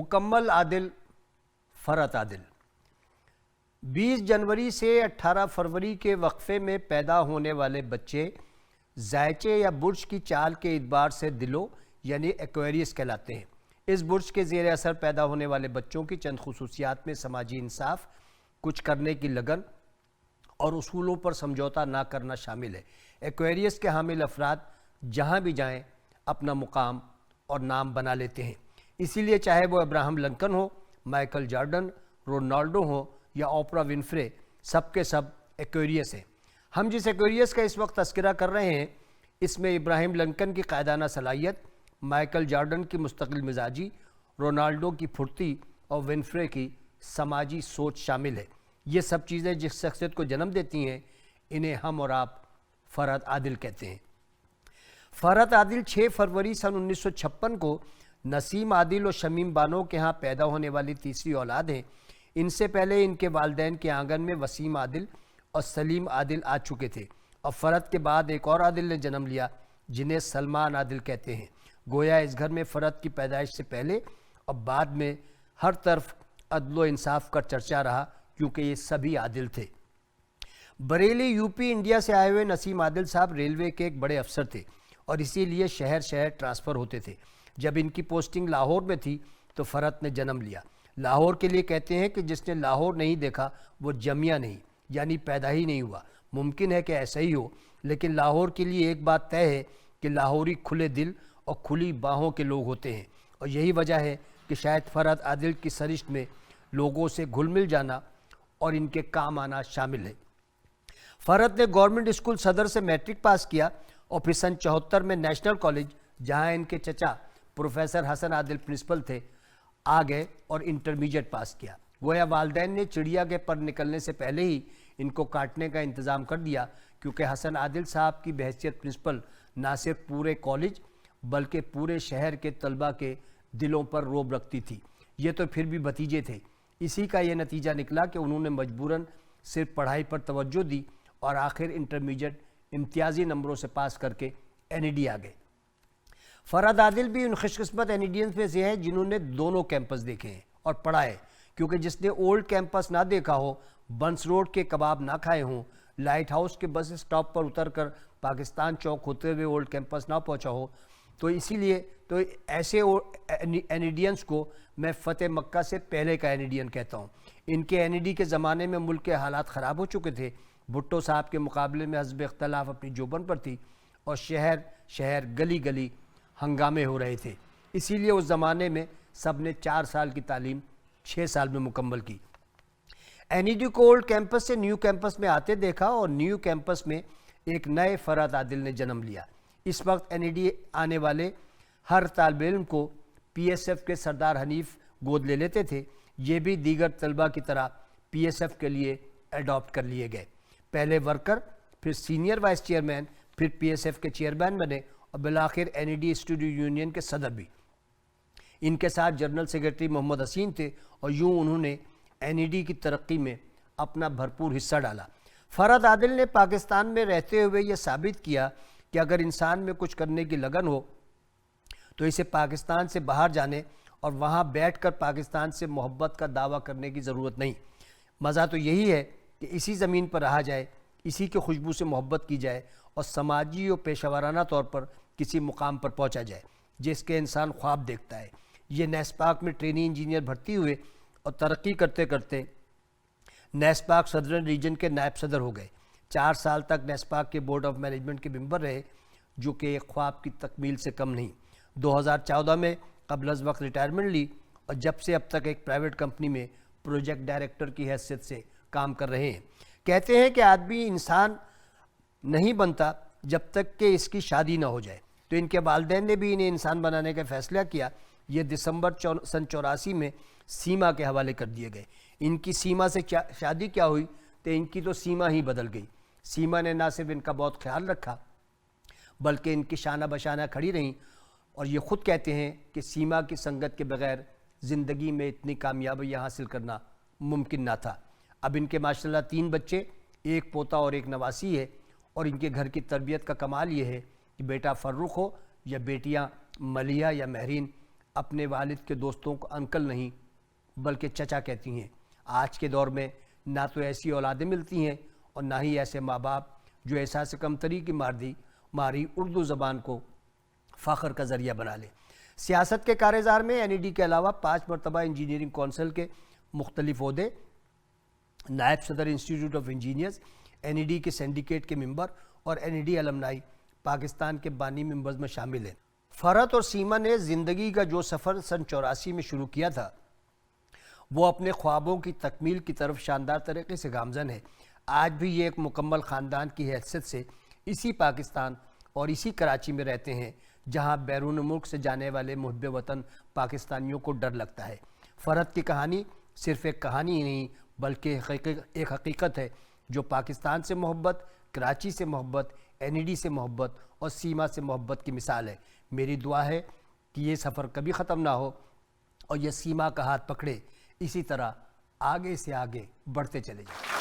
मुकम्मल आदिल फ़रत आदिल। 20 जनवरी से 18 फरवरी के वक्फे में पैदा होने वाले बच्चे ज़ायचे या बुर्ज की चाल के एतबार से दिलों यानी एक्वेरियस कहलाते हैं। इस बुर्ज के ज़ेर असर पैदा होने वाले बच्चों की चंद खुसूसियात में समाजी इंसाफ, कुछ करने की लगन और उसूलों पर समझौता ना करना शामिल है। एक्वेरियस के हामिल अफराद जहाँ भी जाएं अपना मुकाम और नाम बना लेते हैं। इसीलिए चाहे वो अब्राहम लिंकन हो, माइकल जॉर्डन, रोनाल्डो हो या ओपरा विनफ्रे, सब के सब एक्वेरियस हैं। हम जिस एक्वेरियस का इस वक्त तस्करा कर रहे हैं, इसमें इब्राहिम लिंकन की कायदाना सलाहियत, माइकल जॉर्डन की मुस्तकिल मिजाजी, रोनाल्डो की फुर्ती और विनफ्रे की समाजी सोच शामिल है। ये सब चीज़ें जिस शख्सियत को जन्म देती हैं, इन्हें हम और आप फ़रत आदिल कहते हैं। फ़रत आदिल 6 फरवरी सन 1956 को नसीम आदिल और शमीम बानो के यहाँ पैदा होने वाली तीसरी औलाद हैं। इनसे पहले इनके वालिदैन के आंगन में वसीम आदिल और सलीम आदिल आ चुके थे और फ़रत के बाद एक और आदिल ने जन्म लिया जिन्हें सलमान आदिल कहते हैं। गोया इस घर में फ़रत की पैदाइश से पहले और बाद में हर तरफ अदलो इंसाफ का चर्चा रहा, क्योंकि ये सभी आदिल थे। बरेली यूपी इंडिया से आए हुए नसीम आदिल साहब रेलवे के एक बड़े अफसर थे और इसीलिए शहर शहर ट्रांसफ़र होते थे। जब इनकी पोस्टिंग लाहौर में थी तो फ़रत ने जन्म लिया। लाहौर के लिए कहते हैं कि जिसने लाहौर नहीं देखा वो जमिया नहीं, यानी पैदा ही नहीं हुआ। मुमकिन है कि ऐसा ही हो, लेकिन लाहौर के लिए एक बात तय है कि लाहौरी खुले दिल और खुली बाहों के लोग होते हैं, और यही वजह है कि शायद फ़रत आदिल की सरिश्त में लोगों से घुल मिल जाना और इनके काम आना शामिल है। फ़रत ने गवर्नमेंट स्कूल सदर से मैट्रिक पास किया और फिर सन 74 में नेशनल कॉलेज, जहां इनके चचा प्रोफेसर हसन आदिल प्रिंसिपल थे, आ गए और इंटरमीडिएट पास किया। गोया वालिदैन ने चिड़िया के पर निकलने से पहले ही इनको काटने का इंतज़ाम कर दिया, क्योंकि हसन आदिल साहब की बहैसियत प्रिंसिपल ना सिर्फ पूरे कॉलेज बल्कि पूरे शहर के तलबा के दिलों पर रोब रखती थी। ये तो फिर भी भतीजे थे। इसी का ये नतीजा निकला कि उन्होंने मजबूरन सिर्फ पढ़ाई पर तवज्जो दी और आखिर इंटरमीडिएट इम्तियाजी नंबरों से पास करके NED आ गए। फ़रत आदिल भी उन खुशकिस्मत NEDians में से हैं जिन्होंने दोनों कैंपस देखे हैं और पढ़ा है, क्योंकि जिसने ओल्ड कैंपस ना देखा हो, बंस रोड के कबाब ना खाए हों, लाइट हाउस के बस स्टॉप पर उतरकर पाकिस्तान चौक होते हुए ओल्ड कैंपस ना पहुंचा हो, तो इसीलिए तो ऐसे NEDians को मैं फ़तेह मक्का से पहले का NEDian कहता हूँ। इनके NED के ज़माने में मुल्क के हालात ख़राब हो चुके थे। भुट्टो साहब के मुकाबले में हस्ब इख्तलाफ अपनी जोबन पर थी और शहर शहर गली गली हंगामे हो रहे थे। इसीलिए उस ज़माने में सब ने 4 साल की तालीम 6 साल में मुकम्मल की। NED को ओल्ड कैंपस से न्यू कैंपस में आते देखा और न्यू कैंपस में एक नए फ़रत आदिल ने जन्म लिया। इस वक्त NED आने वाले हर तालिब इल्म को PSF के सरदार हनीफ गोद ले लेते थे। ये भी दीगर तलबा की तरह PSF के लिए अडॉप्ट कर लिए गए। पहले वर्कर, फिर सीनियर वाइस चेयरमैन, फिर PSF के चेयरमैन बने और बिलाखिर NED स्टूडेंट यूनियन के सदर भी। इनके साथ जनरल सेक्रेटरी मोहम्मद हसीन थे और यूँ उन्होंने NED की तरक्की में अपना भरपूर हिस्सा डाला। फ़रत आदिल ने पाकिस्तान में रहते हुए ये साबित किया कि अगर इंसान में कुछ करने की लगन हो तो इसे पाकिस्तान से बाहर जाने और वहाँ बैठकर पाकिस्तान से मोहब्बत का दावा करने की ज़रूरत नहीं। मज़ा तो यही है कि इसी ज़मीन पर रहा जाए, इसी की खुशबू से मोहब्बत की जाए और समाजी और पेशेवराना तौर पर किसी मुकाम पर पहुँचा जाए जिसके इंसान ख्वाब देखता है। ये नेस्पाक में ट्रेनी इंजीनियर भर्ती हुए और तरक्की करते करते नेस्पाक सदर्न रीजन के नायब सदर हो गए। 4 साल तक नेस्पाक के बोर्ड ऑफ मैनेजमेंट के मेंबर रहे, जो कि एक ख्वाब की तकमील से कम नहीं। 2014 में कबल अज़ वक्त रिटायरमेंट ली और जब से अब तक एक प्राइवेट कंपनी में प्रोजेक्ट डायरेक्टर की हैसियत से काम कर रहे हैं। कहते हैं कि आदमी इंसान नहीं बनता जब तक कि इसकी शादी ना हो जाए, तो इनके वालिदैन ने भी इन्हें इंसान बनाने का फैसला किया। ये दिसंबर सन 84 में सीमा के हवाले कर दिए गए। इनकी सीमा से शादी क्या हुई तो इनकी तो सीमा ही बदल गई। सीमा ने ना सिर्फ इनका बहुत ख्याल रखा बल्कि इनकी शाना बशाना खड़ी रहीं और ये ख़ुद कहते हैं कि सीमा की संगत के बग़ैर ज़िंदगी में इतनी कामयाबियाँ हासिल करना मुमकिन ना था। अब इनके माशाल्लाह 3 बच्चे, एक पोता और एक नवासी है और इनके घर की तरबियत का कमाल ये है कि बेटा फ़र्रुख हो या बेटियाँ मलिया या महरीन, अपने वालिद के दोस्तों को अंकल नहीं बल्कि चचा कहती हैं। आज के दौर में ना तो ऐसी औलादें मिलती हैं और ना ही ऐसे माँ बाप जो एहसास कमतरी की मारी उर्दू ज़बान को फ़ख्र का ज़रिया बना लें। सियासत के कारज़ार में NED के अलावा 5 मरतबा इंजीनियरिंग कौंसिल के मुख्तलिफ ओहदे, नायब सदर इंस्टीट्यूट ऑफ इंजीनियर्स, NED के सिंडिकेट के मेंबर और NED अलमनाई पाकिस्तान के बानी मेंबर्स में शामिल हैं। फ़रहत और सीमा ने ज़िंदगी का जो सफ़र सन 84 में शुरू किया था वो अपने ख्वाबों की तकमील की तरफ शानदार तरीके से गामज़न है। आज भी ये एक मुकम्मल ख़ानदान की हैसियत से इसी पाकिस्तान और इसी कराची में रहते हैं जहां बैरून मुल्क से जाने वाले मुहब्बे वतन पाकिस्तानियों को डर लगता है। फ़रहत की कहानी सिर्फ़ एक कहानी ही नहीं बल्कि एक हकीकत है जो पाकिस्तान से मोहब्बत, कराची से मोहब्बत, NED से मोहब्बत और सीमा से मोहब्बत की मिसाल है। मेरी दुआ है कि ये सफ़र कभी ख़त्म ना हो और यह सीमा का हाथ पकड़े इसी तरह आगे से आगे बढ़ते चले जाए।